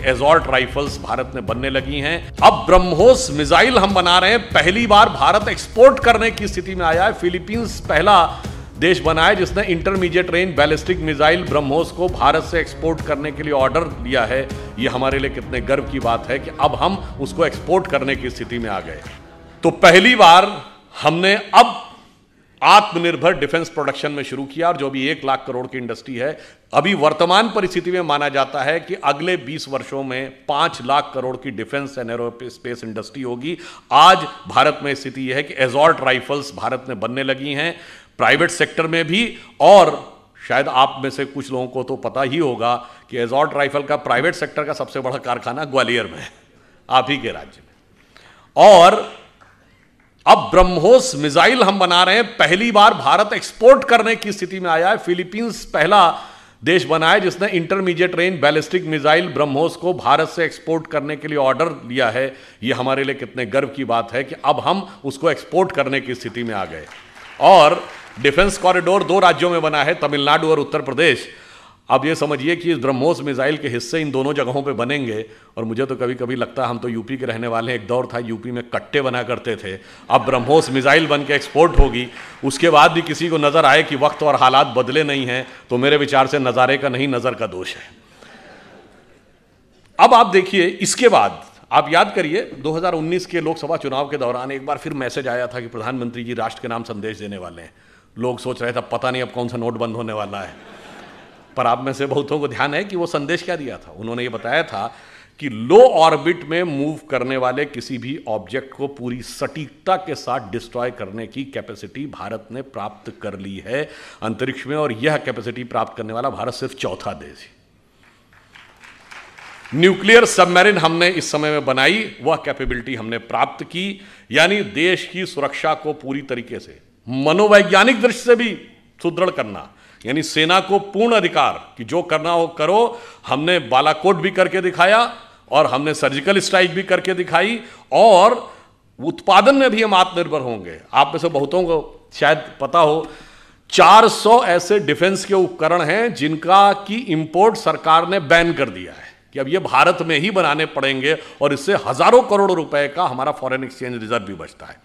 एजॉर्ट rifles Bharat में बनने लगी हैं। अब ब्रह्मोस मिसाइल हम बना रहे हैं। पहली बार भारत एक्सपोर्ट करने की स्थिति में आया है। फिलीपींस पहला देश बना है जिसने intermediate range ballistic missile BrahMos को भारत से एक्सपोर्ट करने के लिए ऑर्डर लिया है। यह हमारे लिए कितने गर्व की बात है कि अब हम उसको एक्सपोर्ट करने की स्थिति में आ गए। तो पहली बार हमने अब आत्मनिर्भर डिफेंस प्रोडक्शन में शुरू किया, और जो भी 1 लाख करोड़ की इंडस्ट्री है, अभी वर्तमान परिस्थिति में माना जाता है कि अगले 20 वर्षों में 5 लाख करोड़ की डिफेंस एंड एरोस्पेस इंडस्ट्री होगी। आज भारत में स्थिति यह है कि एजॉर्ट राइफल्स भारत में बनने लगी हैं, प्राइवेट सेक्टर में भी, और शायद आप में से कुछ लोगों को तो पता ही होगा कि एजॉर्ट राइफल का प्राइवेट सेक्टर का सबसे बड़ा कारखाना ग्वालियर में है, आप ही के राज्य में। और अब ब्रह्मोस मिसाइल हम बना रहे हैं। पहली बार भारत एक्सपोर्ट करने की स्थिति में आया है। फिलीपींस पहला देश बना है जिसने intermediate range ballistic missile BrahMos को भारत से एक्सपोर्ट करने के लिए ऑर्डर लिया है। यह हमारे लिए कितने गर्व की बात है कि अब हम उसको एक्सपोर्ट करने की स्थिति में आ गए। और डिफेंस कॉरिडोर 2 राज्यों में बना है, तमिलनाडु और उत्तर प्रदेश। अब ये समझिए कि इस ब्रह्मोस मिसाइल के हिस्से इन दोनों जगहों पे बनेंगे। और मुझे तो कभी कभी लगता है हम तो यूपी के रहने वाले हैं, एक दौर था यूपी में कट्टे बना करते थे, अब ब्रह्मोस मिसाइल बन के एक्सपोर्ट होगी। उसके बाद भी किसी को नजर आए कि वक्त और हालात बदले नहीं हैं, तो मेरे विचार से नज़ारे का नहीं, नज़र का दोष है। अब आप देखिए, इसके बाद आप याद करिए 2019 के लोकसभा चुनाव के दौरान एक बार फिर मैसेज आया था कि प्रधानमंत्री जी राष्ट्र के नाम संदेश देने वाले हैं। लोग सोच रहे थे पता नहीं अब कौन सा नोट बंद होने वाला है। पर आप में से बहुतों को ध्यान है कि वो संदेश क्या दिया था। उन्होंने ये बताया था कि लो ऑर्बिट में मूव करने वाले किसी भी ऑब्जेक्ट को पूरी सटीकता के साथ डिस्ट्रॉय करने की कैपेसिटी भारत ने प्राप्त कर ली है अंतरिक्ष में, और यह कैपेसिटी प्राप्त करने वाला भारत सिर्फ चौथा देश है। न्यूक्लियर सबमरीन हमने इस समय में बनाई, वह कैपेबिलिटी हमने प्राप्त की, यानी देश की सुरक्षा को पूरी तरीके से मनोवैज्ञानिक दृष्टि से भी सुदृढ़ करना, यानी सेना को पूर्ण अधिकार कि जो करना हो करो। हमने बालाकोट भी करके दिखाया, और हमने सर्जिकल स्ट्राइक भी करके दिखाई, और उत्पादन में भी हम आत्मनिर्भर होंगे। आप में से बहुतों को शायद पता हो 400 ऐसे डिफेंस के उपकरण हैं जिनका की इंपोर्ट सरकार ने बैन कर दिया है कि अब ये भारत में ही बनाने पड़ेंगे, और इससे हजारों करोड़ रुपए का हमारा फॉरेन एक्सचेंज रिजर्व भी बचता है।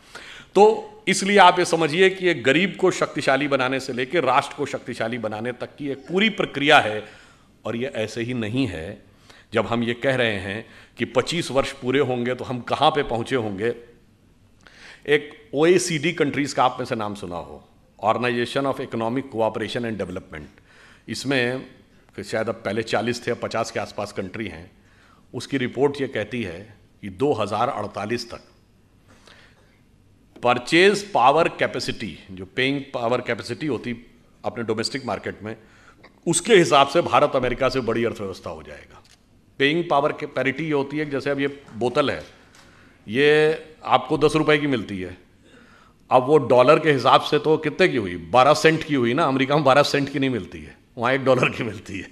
तो इसलिए आप ये समझिए कि एक गरीब को शक्तिशाली बनाने से लेकर राष्ट्र को शक्तिशाली बनाने तक की एक पूरी प्रक्रिया है। और ये ऐसे ही नहीं है। जब हम ये कह रहे हैं कि 25 वर्ष पूरे होंगे तो हम कहाँ पे पहुँचे होंगे। एक OECD कंट्रीज़ का आप में से नाम सुना हो, organisation of economic cooperation and development. इसमें शायद अब पहले 40 थे, अब 50 के आसपास कंट्री हैं। उसकी रिपोर्ट ये कहती है कि 2048 तक परचेज पावर कैपेसिटी, जो पेइंग पावर कैपेसिटी होती अपने डोमेस्टिक मार्केट में, उसके हिसाब से भारत अमेरिका से बड़ी अर्थव्यवस्था हो जाएगा। पेइंग पावर के पैरिटी ये होती है कि जैसे अब ये बोतल है, ये आपको 10 रुपए की मिलती है। अब वो डॉलर के हिसाब से तो कितने की हुई, 12 सेंट की हुई ना। अमेरिका में 12 सेंट की नहीं मिलती है, वहाँ $1 की मिलती है।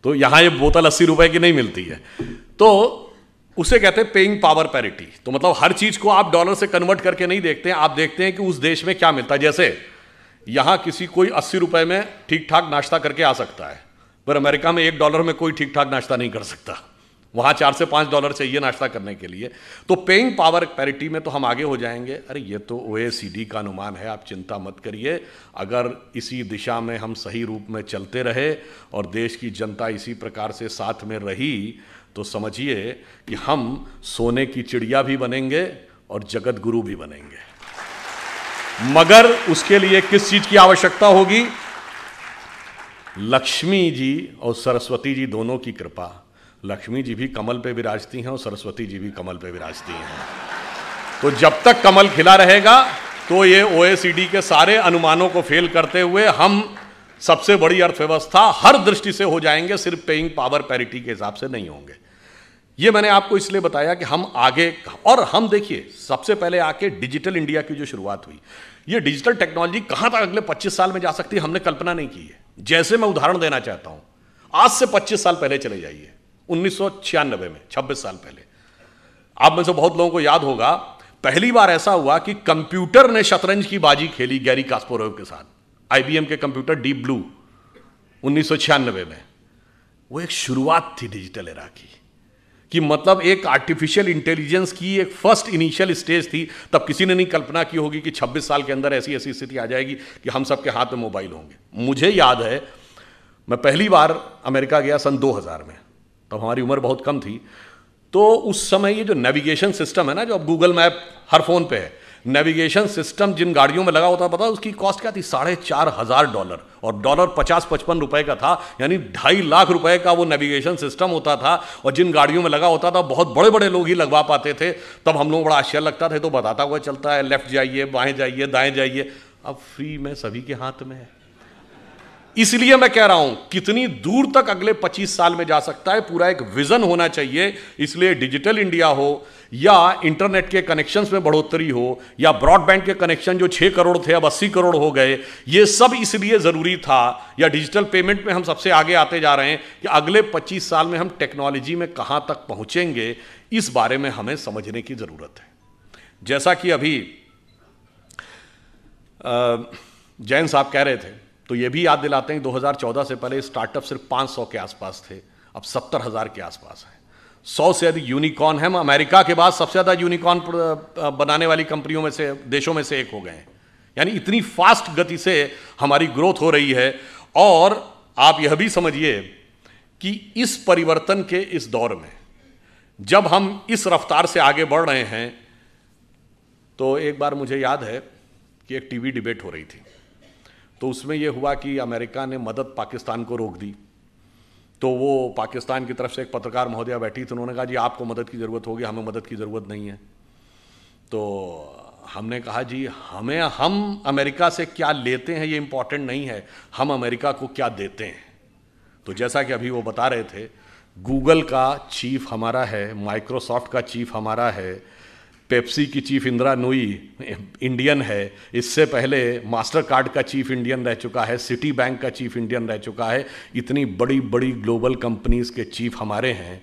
तो यहाँ ये बोतल 80 रुपए की नहीं मिलती है। तो उसे कहते हैं पेइंग पावर पैरिटी। तो मतलब हर चीज को आप डॉलर से कन्वर्ट करके नहीं देखते हैं, आप देखते हैं कि उस देश में क्या मिलता है। जैसे यहां किसी कोई 80 रुपए में ठीक ठाक नाश्ता करके आ सकता है, पर अमेरिका में $1 में कोई ठीक ठाक नाश्ता नहीं कर सकता। वहां $4 से $5 चाहिए नाश्ता करने के लिए। तो पेइंग पावर पैरिटी में तो हम आगे हो जाएंगे। अरे ये तो OECD का अनुमान है, आप चिंता मत करिए। अगर इसी दिशा में हम सही रूप में चलते रहे और देश की जनता इसी प्रकार से साथ में रही, तो समझिए कि हम सोने की चिड़िया भी बनेंगे और जगत गुरु भी बनेंगे। मगर उसके लिए किस चीज की आवश्यकता होगी? लक्ष्मी जी और सरस्वती जी दोनों की कृपा। लक्ष्मी जी भी कमल पे विराजती हैं और सरस्वती जी भी कमल पे विराजती हैं। तो जब तक कमल खिला रहेगा तो ये OECD के सारे अनुमानों को फेल करते हुए हम सबसे बड़ी अर्थव्यवस्था हर दृष्टि से हो जाएंगे, सिर्फ पेइंग पावर पैरिटी के हिसाब से नहीं होंगे। ये मैंने आपको इसलिए बताया कि हम आगे, और हम देखिए सबसे पहले आके डिजिटल इंडिया की जो शुरुआत हुई, ये डिजिटल टेक्नोलॉजी कहां तक अगले 25 साल में जा सकती है हमने कल्पना नहीं की है। जैसे मैं उदाहरण देना चाहता हूं, आज से 25 साल पहले चले जाइए, 1996 में, 26 साल पहले। आप में से बहुत लोगों को याद होगा, पहली बार ऐसा हुआ कि कंप्यूटर ने शतरंज की बाजी खेली गैरी कास्पारोव के साथ। IBM के कंप्यूटर डीप ब्लू 1996 में। वो एक शुरुआत थी डिजिटल एरा की। कि मतलब एक आर्टिफिशियल इंटेलिजेंस की एक फर्स्ट इनिशियल स्टेज थी, तब किसी ने नहीं कल्पना की होगी कि 26 साल के अंदर ऐसी ऐसी स्थिति आ जाएगी कि हम सबके हाथ में मोबाइल होंगे। मुझे याद है मैं पहली बार अमेरिका गया सन 2000 में, तब हमारी उम्र बहुत कम थी। तो उस समय ये जो नेविगेशन सिस्टम है ना, जो अब गूगल मैप हर फोन पे है, नेविगेशन सिस्टम जिन गाड़ियों में लगा होता, पता उसकी कॉस्ट क्या थी? $4,500, और डॉलर 50-55 रुपए का था, यानी 2.5 लाख रुपए का वो नेविगेशन सिस्टम होता था। और जिन गाड़ियों में लगा होता था बहुत बड़े बड़े लोग ही लगवा पाते थे। तब हम लोग बड़ा आश्चर्य लगता था, तो बताता हुआ चलता है, लेफ्ट जाइए, बाएं जाइए, दाएं जाइए। अब फ्री में सभी के हाथ में है। इसलिए मैं कह रहा हूं कितनी दूर तक अगले 25 साल में जा सकता है, पूरा एक विजन होना चाहिए। इसलिए डिजिटल इंडिया हो या इंटरनेट के कनेक्शंस में बढ़ोतरी हो या ब्रॉडबैंड के कनेक्शन जो 6 करोड़ थे अब 80 करोड़ हो गए, ये सब इसलिए जरूरी था। या डिजिटल पेमेंट में हम सबसे आगे आते जा रहे हैं कि अगले 25 साल में हम टेक्नोलॉजी में कहां तक पहुंचेंगे, इस बारे में हमें समझने की जरूरत है। जैसा कि अभी जैन साहब कह रहे थे, तो ये भी याद दिलाते हैं 2014 से पहले स्टार्टअप सिर्फ 500 के आसपास थे, अब 70,000 के आसपास है। 100 से अधिक यूनिकॉर्न है। हम अमेरिका के बाद सबसे ज्यादा यूनिकॉर्न बनाने वाली कंपनियों में से, देशों में से एक हो गए हैं। यानी इतनी फास्ट गति से हमारी ग्रोथ हो रही है। और आप यह भी समझिए कि इस परिवर्तन के इस दौर में जब हम इस रफ्तार से आगे बढ़ रहे हैं, तो एक बार मुझे याद है कि एक टीवी डिबेट हो रही थी, तो उसमें यह हुआ कि अमेरिका ने मदद पाकिस्तान को रोक दी। तो वो पाकिस्तान की तरफ से एक पत्रकार महोदया बैठी थी, उन्होंने कहा जी आपको मदद की ज़रूरत होगी, हमें मदद की ज़रूरत नहीं है। तो हमने कहा जी हम अमेरिका से क्या लेते हैं ये इंपॉर्टेंट नहीं है, हम अमेरिका को क्या देते हैं। तो जैसा कि अभी वो बता रहे थे, गूगल का चीफ हमारा है, माइक्रोसॉफ्ट का चीफ हमारा है, पेप्सी की चीफ इंदिरा नूई इंडियन है, इससे पहले मास्टर कार्ड का चीफ इंडियन रह चुका है, सिटी बैंक का चीफ इंडियन रह चुका है। इतनी बड़ी बड़ी ग्लोबल कंपनीज के चीफ हमारे हैं।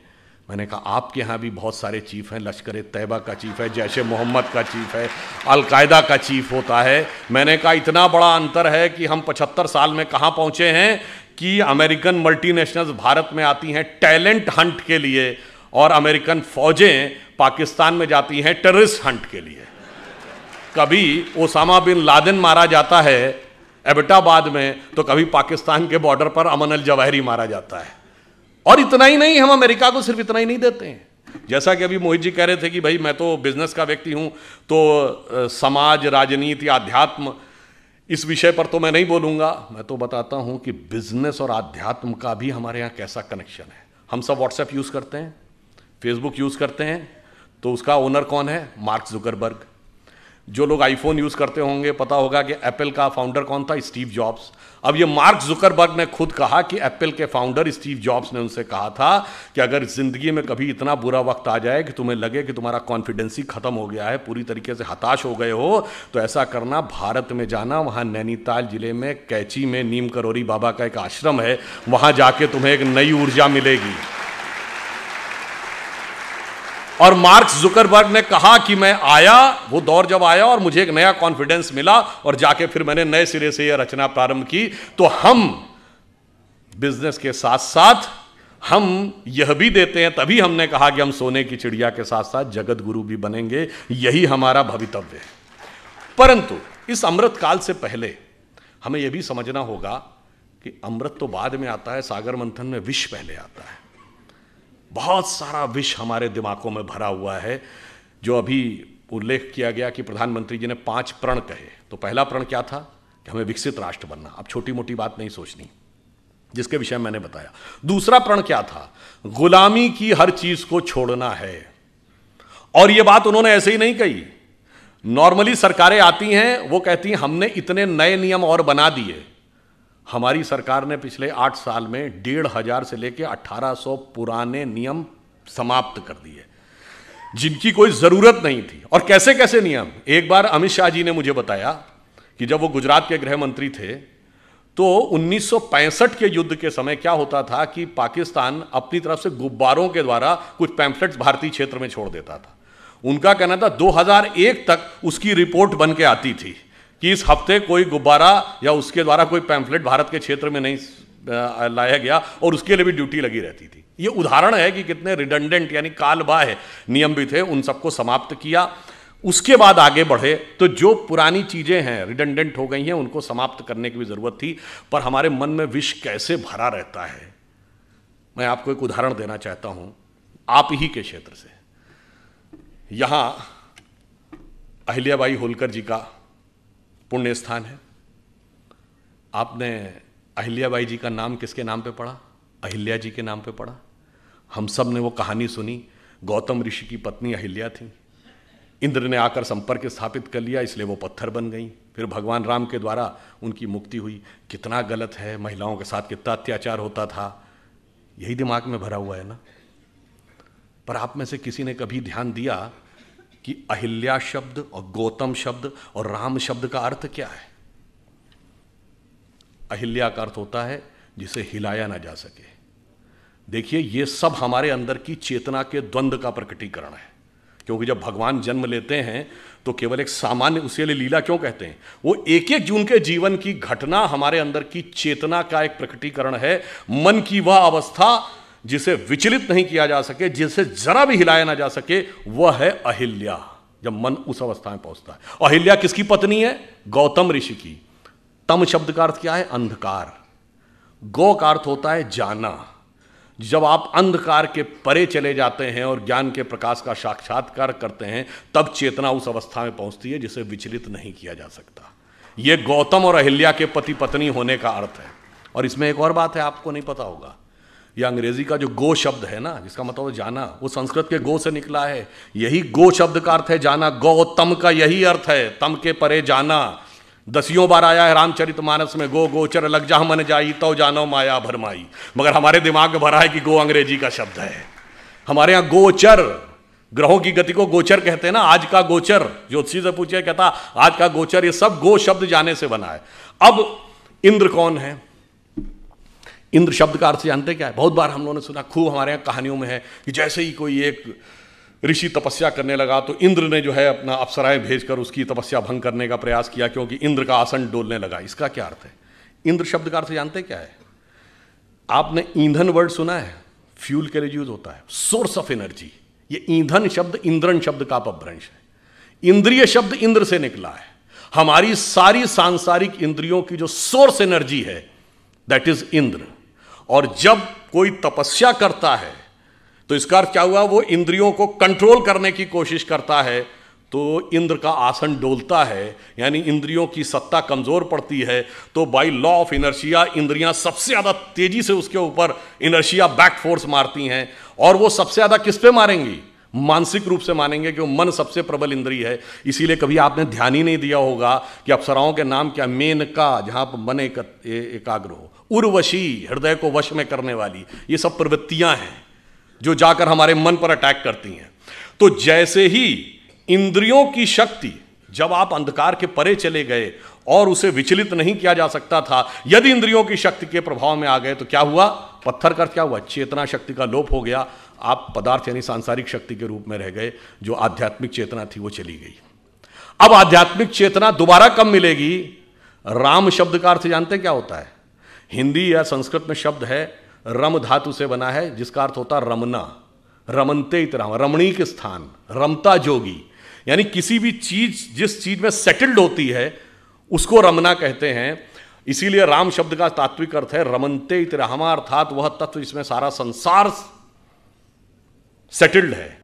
मैंने कहा आपके यहाँ भी बहुत सारे चीफ हैं, लश्कर तैयबा का चीफ है, जैश ए मोहम्मद का चीफ है, अलकायदा का चीफ होता है। मैंने कहा इतना बड़ा अंतर है कि हम 75 साल में कहाँ पहुँचे हैं कि अमेरिकन मल्टीनेशनल्स भारत में आती हैं टैलेंट हंट के लिए, और अमेरिकन फौजें पाकिस्तान में जाती हैं टेररिस्ट हंट के लिए। कभी ओसामा बिन लादेन मारा जाता है एबटाबाद में, तो कभी पाकिस्तान के बॉर्डर पर अमन अल जवाहिरी मारा जाता है। और इतना ही नहीं, हम अमेरिका को सिर्फ इतना ही नहीं देते हैं। जैसा कि अभी मोहित जी कह रहे थे कि भाई मैं तो बिजनेस का व्यक्ति हूं, तो समाज, राजनीति, आध्यात्म, इस विषय पर तो मैं नहीं बोलूंगा। मैं तो बताता हूं कि बिजनेस और आध्यात्म का भी हमारे यहां कैसा कनेक्शन है। हम सब व्हाट्सएप यूज करते हैं, फेसबुक यूज करते हैं, तो उसका ओनर कौन है? Mark Zuckerberg. जो लोग आईफोन यूज करते होंगे पता होगा कि एप्पल का फाउंडर कौन था? Steve jobs. अब ये मार्क जुकरबर्ग ने खुद कहा कि एप्पल के फाउंडर स्टीव जॉब्स ने उनसे कहा था कि अगर जिंदगी में कभी इतना बुरा वक्त आ जाए कि तुम्हें लगे कि तुम्हारा कॉन्फिडेंस ही खत्म हो गया है, पूरी तरीके से हताश हो गए हो, तो ऐसा करना, भारत में जाना, वहां नैनीताल जिले में कैची में नीम करोरी बाबा का एक आश्रम है, वहां जाके तुम्हें एक नई ऊर्जा मिलेगी। और मार्क जुकरबर्ग ने कहा कि मैं आया, वो दौर जब आया और मुझे एक नया कॉन्फिडेंस मिला, और जाके फिर मैंने नए सिरे से यह रचना प्रारंभ की। तो हम बिजनेस के साथ साथ हम यह भी देते हैं, तभी हमने कहा कि हम सोने की चिड़िया के साथ साथ जगत गुरु भी बनेंगे, यही हमारा भवितव्य है। परंतु इस अमृत काल से पहले हमें यह भी समझना होगा कि अमृत तो बाद में आता है, सागर मंथन में विष पहले आता है। बहुत सारा विष हमारे दिमागों में भरा हुआ है। जो अभी उल्लेख किया गया कि प्रधानमंत्री जी ने 5 प्रण कहे, तो पहला प्रण क्या था? कि हमें विकसित राष्ट्र बनना। अब छोटी मोटी बात नहीं सोचनी, जिसके विषय मैंने बताया। दूसरा प्रण क्या था? गुलामी की हर चीज को छोड़ना है। और यह बात उन्होंने ऐसे ही नहीं कही। नॉर्मली सरकारें आती हैं, वो कहती हैं हमने इतने नए नियम और बना दिए। हमारी सरकार ने पिछले 8 साल में 1,500 से लेकर 1800 पुराने नियम समाप्त कर दिए, जिनकी कोई जरूरत नहीं थी। और कैसे कैसे नियम? एक बार अमित शाह जी ने मुझे बताया कि जब वो गुजरात के गृह मंत्री थे, तो 1965 के युद्ध के समय क्या होता था कि पाकिस्तान अपनी तरफ से गुब्बारों के द्वारा कुछ पैम्फलेट्स भारतीय क्षेत्र में छोड़ देता था। उनका कहना था 2001 तक उसकी रिपोर्ट बन के आती थी कि इस हफ्ते कोई गुब्बारा या उसके द्वारा कोई पैम्फलेट भारत के क्षेत्र में नहीं लाया गया और उसके लिए भी ड्यूटी लगी रहती थी। ये उदाहरण है कि कितने रिडंडेंट यानी कालबाह्य नियम भी थे, उन सबको समाप्त किया। उसके बाद आगे बढ़े तो जो पुरानी चीजें हैं रिडंडेंट हो गई हैं, उनको समाप्त करने की भी जरूरत थी। पर हमारे मन में विष कैसे भरा रहता है, मैं आपको एक उदाहरण देना चाहता हूं आप ही के क्षेत्र से। यहां अहिल्याबाई होलकर जी का पुण्य स्थान है। आपने अहिल्याबाई जी का नाम किसके नाम पे पढ़ा? अहिल्या जी के नाम पे पढ़ा। हम सब ने वो कहानी सुनी, गौतम ऋषि की पत्नी अहिल्या थी, इंद्र ने आकर संपर्क स्थापित कर लिया, इसलिए वो पत्थर बन गई। फिर भगवान राम के द्वारा उनकी मुक्ति हुई। कितना गलत है, महिलाओं के साथ कितना अत्याचार होता था, यही दिमाग में भरा हुआ है ना। पर आप में से किसी ने कभी ध्यान दिया कि अहिल्या शब्द और गौतम शब्द और राम शब्द का अर्थ क्या है? अहिल्या का अर्थ होता है जिसे हिलाया ना जा सके। देखिए, ये सब हमारे अंदर की चेतना के द्वंद्व का प्रकटीकरण है। क्योंकि जब भगवान जन्म लेते हैं तो केवल एक सामान्य, उसे लीला क्यों कहते हैं, वो एक एक जून के जीवन की घटना हमारे अंदर की चेतना का एक प्रकटीकरण है। मन की वह अवस्था जिसे विचलित नहीं किया जा सके, जिसे जरा भी हिलाया ना जा सके, वह है अहिल्या। जब मन उस अवस्था में पहुंचता है। अहिल्या किसकी पत्नी है? गौतम ऋषि की। तम शब्द का अर्थ क्या है? अंधकार। गौ का अर्थ होता है जाना। जब आप अंधकार के परे चले जाते हैं और ज्ञान के प्रकाश का साक्षात्कार करते हैं, तब चेतना उस अवस्था में पहुंचती है जिसे विचलित नहीं किया जा सकता। यह गौतम और अहिल्या के पति पत्नी होने का अर्थ है। और इसमें एक और बात है, आपको नहीं पता होगा, यह अंग्रेजी का जो गो शब्द है ना, जिसका मतलब है जाना, वो संस्कृत के गो से निकला है। यही गो शब्द का अर्थ है जाना। गौतम का यही अर्थ है, तम के परे जाना। 10 बार आया है रामचरितमानस में, गो गोचर लग जा मन जाई तो जानो माया भरमाई। मगर हमारे दिमाग में भरा है कि गो अंग्रेजी का शब्द है। हमारे यहां गोचर, ग्रहों की गति को गोचर कहते हैं ना। आज का गोचर, ज्योतिषी से पूछे, कहता आज का गोचर, ये सब गो शब्द जाने से बना है। अब इंद्र कौन है? इंद्र शब्द का अर्थ जानते क्या है? बहुत बार हम लोगों ने सुना, खूब हमारे यहां कहानियों में है कि जैसे ही कोई एक ऋषि तपस्या करने लगा तो इंद्र ने जो है अपना अप्सराएं भेजकर उसकी तपस्या भंग करने का प्रयास किया, क्योंकि इंद्र का आसन डोलने लगा। इसका क्या अर्थ है? इंद्र शब्द का अर्थ जानते क्या है? आपने ईंधन वर्ड सुना है? फ्यूल के लिए यूज होता है, सोर्स ऑफ एनर्जी। ये ईंधन शब्द इंद्रन शब्द का अपभ्रंश है। इंद्रिय शब्द इंद्र से निकला है। हमारी सारी सांसारिक इंद्रियों की जो सोर्स एनर्जी है, दैट इज इंद्र। और जब कोई तपस्या करता है तो इसका अर्थ क्या हुआ? वो इंद्रियों को कंट्रोल करने की कोशिश करता है, तो इंद्र का आसन डोलता है, यानी इंद्रियों की सत्ता कमजोर पड़ती है। तो बाय लॉ ऑफ इनर्शिया इंद्रियां सबसे ज्यादा तेजी से उसके ऊपर इनर्शिया बैक फोर्स मारती हैं। और वो सबसे ज्यादा किस पे मारेंगी? मानसिक रूप से मानेंगे, क्योंकि मन सबसे प्रबल इंद्रिय है। इसीलिए कभी आपने ध्यान ही नहीं दिया होगा कि अप्सराओं के नाम क्या? मेनका, जहां पर मन एकाग्र हो, उर्वशी, हृदय को वश में करने वाली। ये सब प्रवृत्तियां हैं जो जाकर हमारे मन पर अटैक करती हैं। तो जैसे ही इंद्रियों की शक्ति, जब आप अंधकार के परे चले गए और उसे विचलित नहीं किया जा सकता था, यदि इंद्रियों की शक्ति के प्रभाव में आ गए तो क्या हुआ? पत्थर का क्या हुआ? चेतना शक्ति का लोप हो गया। आप पदार्थ यानी सांसारिक शक्ति के रूप में रह गए। जो आध्यात्मिक चेतना थी वो चली गई। अब आध्यात्मिक चेतना दोबारा कब मिलेगी? राम शब्द का अर्थ जानते क्या होता है? हिंदी या संस्कृत में शब्द है, रम धातु से बना है, जिसका अर्थ होता है रमना। रमनते इतराम, रमणीक स्थान, रमता जोगी। यानी किसी भी चीज जिस चीज में सेटल्ड होती है उसको रमना कहते हैं। इसीलिए राम शब्द का तात्विक अर्थ है रमनते इतरामा, अर्थात वह तत्व जिसमें सारा संसार सेटल्ड है।